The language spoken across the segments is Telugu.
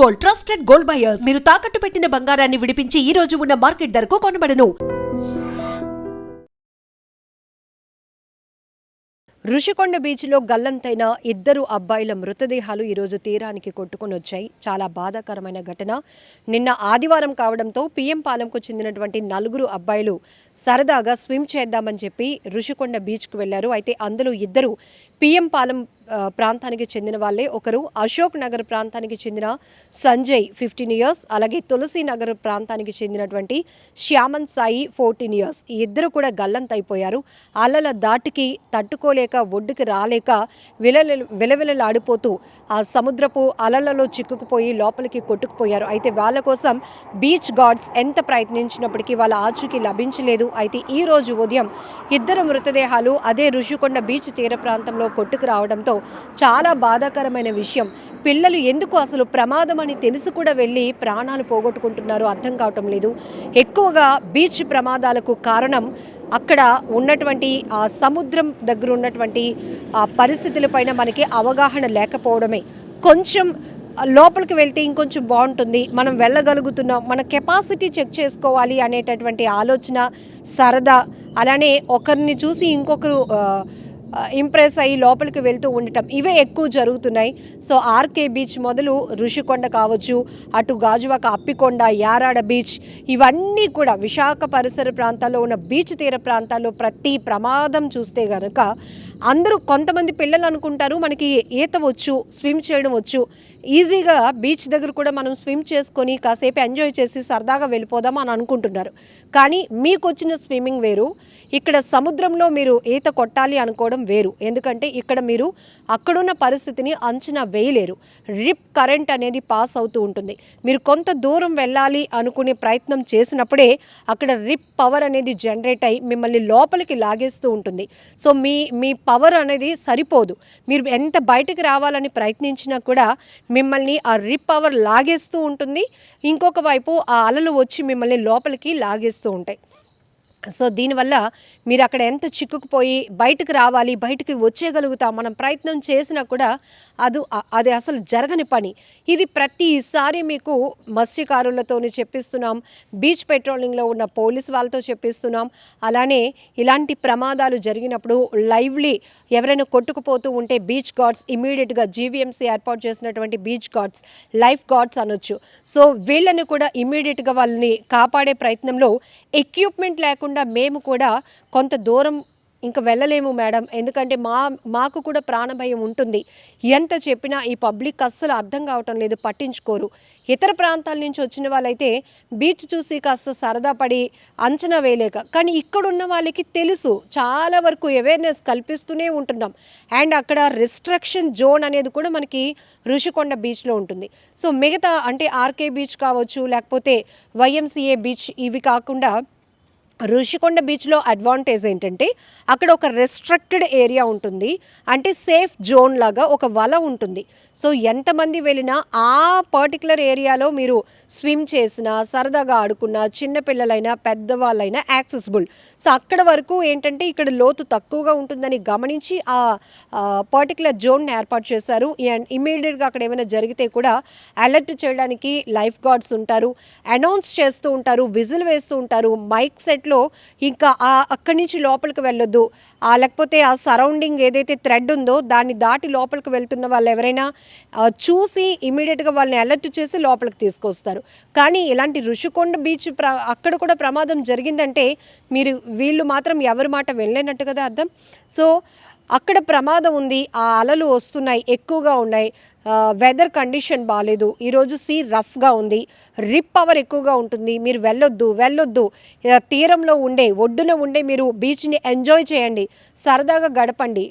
Gold, trusted gold buyers. మీరు తాకట్టు పెట్టిన బంగారాన్ని విడిపించి ఈ రోజు ఉన్న మార్కెట్ ధరకు కొనబడను. ఋషికొండ బీచ్లో గల్లంతైన ఇద్దరు అబ్బాయిల మృతదేహాలు ఈరోజు తీరానికి కొట్టుకొని వచ్చాయి. చాలా బాధాకరమైన ఘటన. నిన్న ఆదివారం కావడంతో పిఎం పాలెంకు చెందినటువంటి 4 అబ్బాయిలు సరదాగా స్విమ్ చేద్దామని చెప్పి ఋషికొండ బీచ్కు వెళ్లారు. అయితే అందులో ఇద్దరు పిఎం పాలెం ప్రాంతానికి చెందిన వాళ్ళే. ఒకరు అశోక్ నగర్ ప్రాంతానికి చెందిన సంజయ్ 15 ఇయర్స్, అలాగే తులసి నగర్ ప్రాంతానికి చెందినటువంటి శ్యామన్ సాయి 14 ఇయర్స్. ఈ ఇద్దరు కూడా గల్లంతైపోయారు. అలల దాటికి తట్టుకోలేక ఒడ్డుకి రాలేక విలవిలలాడిపోతూ ఆ సముద్రపు అలలలో చిక్కుకుపోయి లోపలికి కొట్టుకుపోయారు. అయితే వాళ్ళ కోసం బీచ్ గార్డ్స్ ఎంత ప్రయత్నించినప్పటికీ వాళ్ళ ఆచూకీ లభించలేదు. అయితే ఈ రోజు ఉదయం ఇద్దరు మృతదేహాలు అదే ఋషికొండ బీచ్ తీర ప్రాంతంలో కొట్టుకు రావడంతో చాలా బాధాకరమైన విషయం. పిల్లలు ఎందుకు అసలు ప్రమాదం అని తెలిసి కూడా వెళ్ళి ప్రాణాలు పోగొట్టుకుంటున్నారో అర్థం కావటం లేదు. ఎక్కువగా బీచ్ ప్రమాదాలకు కారణం అక్కడ ఉన్నటువంటి ఆ సముద్రం దగ్గర ఉన్నటువంటి ఆ పరిస్థితులపైన మనకి అవగాహన లేకపోవడమే. కొంచెం లోపలికి వెళ్తే ఇంకొంచెం బాగుంటుంది, మనం వెళ్ళగలుగుతున్నాం, మన కెపాసిటీ చెక్ చేసుకోవాలి అనేటటువంటి ఆలోచన, సరదా, అలానే ఒకరిని చూసి ఇంకొకరు ఇంప్రెస్ అయ్యి లోపలికి వెళ్తూ ఉండటం, ఇవే ఎక్కువ జరుగుతున్నాయి. సో ఆర్కే బీచ్ మొదలు ఋషికొండ కావచ్చు, అటు గాజువాక అప్పికొండ, యారాడ బీచ్, ఇవన్నీ కూడా విశాఖ పరిసర ప్రాంతాల్లో ఉన్న బీచ్ తీర ప్రాంతాల్లో ప్రతి ప్రమాదం చూస్తే కనుక అందరూ కొంతమంది పిల్లలు అనుకుంటారు మనకి ఈత వచ్చు, స్విమ్ చేయడం వచ్చు, ఈజీగా బీచ్ దగ్గర కూడా మనం స్విమ్ చేసుకొని కాసేపు ఎంజాయ్ చేసి సరదాగా వెళ్ళిపోదాం అని అనుకుంటున్నారు. కానీ మీకు వచ్చిన స్విమ్మింగ్ వేరు, ఇక్కడ సముద్రంలో మీరు ఈత కొట్టాలి అనుకోవడం వేరు. ఎందుకంటే ఇక్కడ మీరు అక్కడున్న పరిస్థితిని అంచనా వేయలేరు. రిప్ కరెంట్ అనేది పాస్ అవుతూ ఉంటుంది. మీరు కొంత దూరం వెళ్ళాలి అనుకునే ప్రయత్నం చేసినప్పుడే అక్కడ రిప్ పవర్ అనేది జనరేట్ అయ్యి మిమ్మల్ని లోపలికి లాగేస్తూ ఉంటుంది. సో మీ పవర్ అనేది సరిపోదు. మీరు ఎంత బయటకు రావాలని ప్రయత్నించినా కూడా మిమ్మల్ని ఆ రిప్ పవర్ లాగేస్తూ ఉంటుంది. ఇంకొక వైపు ఆ అలలు వచ్చి మిమ్మల్ని లోపలికి లాగేస్తూ ఉంటాయి. సో దీనివల్ల మీరు అక్కడ ఎంత చిక్కుకుపోయి బయటకు రావాలి, బయటకు వచ్చేయగలుగుతాం మనం ప్రయత్నం చేసినా కూడా అది అసలు జరగని పని. ఇది ప్రతిసారి మీకు మత్స్యకారులతో చెప్పిస్తున్నాం, బీచ్ పెట్రోలింగ్లో ఉన్న పోలీస్ వాళ్ళతో చెప్పిస్తున్నాం. అలానే ఇలాంటి ప్రమాదాలు జరిగినప్పుడు లైవ్లీ ఎవరైనా కొట్టుకుపోతూ ఉంటే బీచ్ గార్డ్స్ ఇమీడియట్గా జీవీఎంసీ ఏర్పాటు చేసినటువంటి బీచ్ గార్డ్స్, లైఫ్ గార్డ్స్ అనొచ్చు. సో వీళ్ళని కూడా ఇమీడియట్గా వాళ్ళని కాపాడే ప్రయత్నంలో ఎక్విప్మెంట్ లేకుండా మేము కూడా కొంత దూరం ఇంకా వెళ్ళలేము మేడం, ఎందుకంటే మాకు కూడా ప్రాణభయం ఉంటుంది. ఎంత చెప్పినా ఈ పబ్లిక్ అస్సలు అర్థం కావటం లేదు, పట్టించుకోరు. ఇతర ప్రాంతాల నుంచి వచ్చిన వాళ్ళైతే బీచ్ చూసి కాస్త సరదా పడి అంచనా వేయలేక, కానీ ఇక్కడున్న వాళ్ళకి తెలుసు, చాలా వరకు అవేర్నెస్ కల్పిస్తూనే ఉంటున్నాం. అండ్ అక్కడ రిస్ట్రిక్షన్ జోన్ అనేది కూడా మనకి ఋషికొండ బీచ్లో ఉంటుంది. సో మిగతా అంటే ఆర్కే బీచ్ కావచ్చు, లేకపోతే వైఎంసీఏ బీచ్, ఇవి కాకుండా ఋషికొండ బీచ్లో అడ్వాంటేజ్ ఏంటంటే అక్కడ ఒక రెస్ట్రిక్టెడ్ ఏరియా ఉంటుంది. అంటే సేఫ్ జోన్ లాగా ఒక వల ఉంటుంది. సో ఎంతమంది వెళ్ళినా ఆ పర్టికులర్ ఏరియాలో మీరు స్విమ్ చేసినా, సరదాగా ఆడుకున్నా, చిన్నపిల్లలైనా పెద్దవాళ్ళైనా యాక్సెసిబుల్. సో అక్కడ వరకు ఏంటంటే ఇక్కడ లోతు తక్కువగా ఉంటుందని గమనించి ఆ పర్టికులర్ జోన్ని ఏర్పాటు చేశారు. అండ్ ఇమీడియట్గా అక్కడ ఏమైనా జరిగితే కూడా అలర్ట్ చేయడానికి లైఫ్ గార్డ్స్ ఉంటారు, అనౌన్స్ చేస్తూ ఉంటారు, విజిల్ వేస్తూ ఉంటారు. మైక్ సెట్లో ఇంకా అక్కడి నుంచి లోపలికి వెళ్ళొద్దు, లేకపోతే ఆ సరౌండింగ్ ఏదైతే థ్రెడ్ ఉందో దాన్ని దాటి లోపలికి వెళ్తున్న వాళ్ళు ఎవరైనా చూసి ఇమీడియట్గా వాళ్ళని అలర్ట్ చేసి లోపలికి తీసుకొస్తారు. కానీ ఇలాంటి ఋషికొండ బీచ్ అక్కడ కూడా ప్రమాదం జరిగిందంటే వీళ్ళు మాత్రం ఎవరి మాట వెళ్ళలేనట్టు కదా అర్థం. సో అక్కడ ప్రమాదం ఉంది, ఆ అలలు వస్తున్నాయి, ఎక్కువగా ఉన్నాయి, వెదర్ కండిషన్ బాగాలేదు, ఈరోజు సీ రఫ్గా ఉంది, రిప్ పవర్ ఎక్కువగా ఉంటుంది, మీరు వెళ్ళొద్దు. తీరంలో ఒడ్డున ఉండే మీరు బీచ్ని ఎంజాయ్ చేయండి, సరదాగా గడపండి,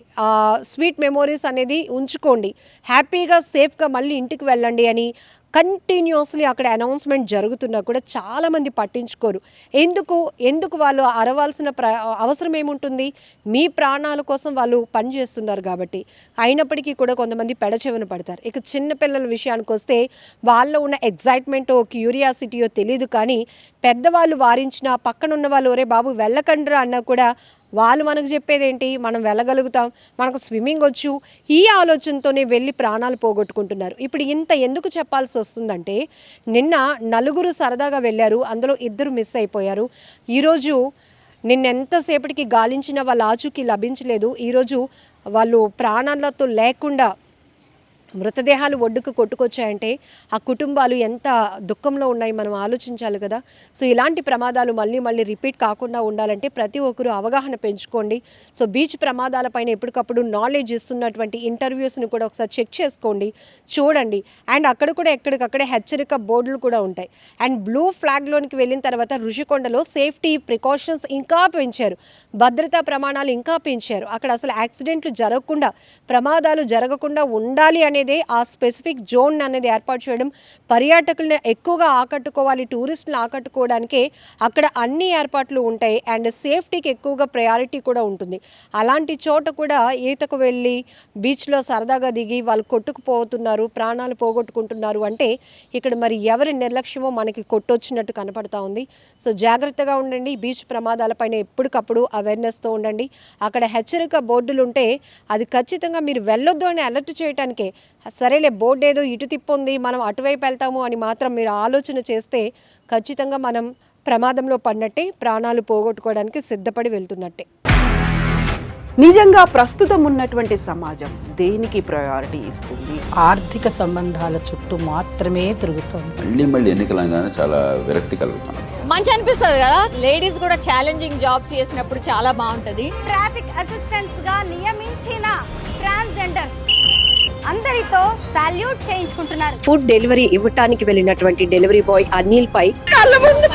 స్వీట్ మెమోరీస్ అనేది ఉంచుకోండి, హ్యాపీగా సేఫ్గా మళ్ళీ ఇంటికి వెళ్ళండి అని కంటిన్యూస్లీ అక్కడ అనౌన్స్మెంట్ జరుగుతున్నా కూడా చాలామంది పట్టించుకోరు. ఎందుకు వాళ్ళు అరవాల్సిన అవసరం ఏముంటుంది? మీ ప్రాణాల కోసం వాళ్ళు పనిచేస్తున్నారు కాబట్టి. అయినప్పటికీ కూడా కొంతమంది పెడచెవిన పడతారు. ఇక చిన్నపిల్లల విషయానికి వస్తే వాళ్ళలో ఉన్న ఎగ్జైట్మెంటో క్యూరియాసిటీయో తెలియదు, కానీ పెద్దవాళ్ళు వారించినా పక్కనున్న వాళ్ళు ఒరే బాబు వెళ్ళకండ్రా అన్నా కూడా వాళ్ళు మనకు చెప్పేది ఏంటి, మనం వెళ్ళగలుగుతాం, మనకు స్విమ్మింగ్ వచ్చు, ఈ ఆలోచనతోనే వెళ్ళి ప్రాణాలు పోగొట్టుకుంటున్నారు. ఇప్పుడు ఇంత ఎందుకు చెప్పాల్సి వస్తుందంటే, నిన్న నలుగురు సరదాగా వెళ్ళారు, అందులో 2 మిస్ అయిపోయారు. ఈరోజు నిన్నెంతసేపటికి గాలించిన వాళ్ళ ఆచూకీ లభించలేదు. ఈరోజు వాళ్ళు ప్రాణాలతో లేకుండా మృతదేహాలు ఒడ్డుకు కొట్టుకొచ్చాయంటే ఆ కుటుంబాలు ఎంత దుఃఖంలో ఉన్నాయి మనం ఆలోచించాలి కదా. సో ఇలాంటి ప్రమాదాలు మళ్ళీ మళ్ళీ రిపీట్ కాకుండా ఉండాలంటే ప్రతి ఒక్కరు అవగాహన పెంచుకోండి. సో బీచ్ ప్రమాదాలపైన ఎప్పటికప్పుడు నాలెడ్జ్ ఇస్తున్నటువంటి ఇంటర్వ్యూస్ని కూడా ఒకసారి చెక్ చేసుకోండి, చూడండి. అండ్ అక్కడ కూడా ఎక్కడికక్కడే హెచ్చరిక బోర్డులు కూడా ఉంటాయి. అండ్ బ్లూ ఫ్లాగ్లోనికి వెళ్ళిన తర్వాత రుషికొండలో సేఫ్టీ ప్రికాషన్స్ ఇంకా పెంచారు, భద్రతా ప్రమాణాలు ఇంకా పెంచారు. అక్కడ అసలు యాక్సిడెంట్లు జరగకుండా, ప్రమాదాలు జరగకుండా ఉండాలి అనే ఆ స్పెసిఫిక్ జోన్ అనేది ఏర్పాటు చేయడం, పర్యాటకులను ఎక్కువగా ఆకట్టుకోవాలి, టూరిస్టులను ఆకట్టుకోవడానికే అక్కడ అన్ని ఏర్పాట్లు ఉంటాయి. అండ్ సేఫ్టీకి ఎక్కువగా ప్రయారిటీ కూడా ఉంటుంది. అలాంటి చోట కూడా ఈతకు వెళ్ళి బీచ్లో సరదాగా దిగి వాళ్ళు కొట్టుకుపోతున్నారు, ప్రాణాలు పోగొట్టుకుంటున్నారు అంటే ఇక్కడ మరి ఎవరి నిర్లక్ష్యమో మనకి కొట్టొచ్చినట్టు కనపడతా ఉంది. సో జాగ్రత్తగా ఉండండి, బీచ్ ప్రమాదాలపైన ఎప్పటికప్పుడు అవేర్నెస్తో ఉండండి. అక్కడ హెచ్చరిక బోర్డులు ఉంటే అది ఖచ్చితంగా మీరు వెళ్ళొద్దు అని అలర్ట్ చేయడానికే. సరేలే బోర్డు ఏదో ఇటు తిప్పుంది, మనం అటువైపు వెళ్తాము అని మాత్రం మీరు ఆలోచన చేస్తే ఖచ్చితంగా మనం ప్రమాదంలో పడినట్టే, ప్రాణాలు పోగొట్టుకోవడానికి సిద్ధపడి వెళ్తున్నట్టే. నిజంగా ప్రస్తుతం ఉన్నటువంటి సమాజం దేనికి ప్రయారిటీ ఇస్తుంది? ఆర్థిక సంబంధాల చుట్టూ మాత్రమే తిరుగుతోంది. మళ్ళీ ఎన్నికలంగానే చాలా విరక్తి కలుగుతున్నాం. మంచి అనిపిస్తుంది కదా, లేడీస్ కూడా ఛాలెంజింగ్ జాబ్స్ చేసినప్పుడు చాలా బాగుంటది. ట్రాఫిక్ అసిస్టెంట్స్ గా నియమించిన ట్రాన్స్జెండర్స్ అందరితో సాల్యూట్ చేయించుకుంటున్నారు. ఫుడ్ డెలివరీ ఇవ్వటానికి వెళ్ళినటువంటి డెలివరీ బాయ్ అనిల్ పై కళ్ళ ముందు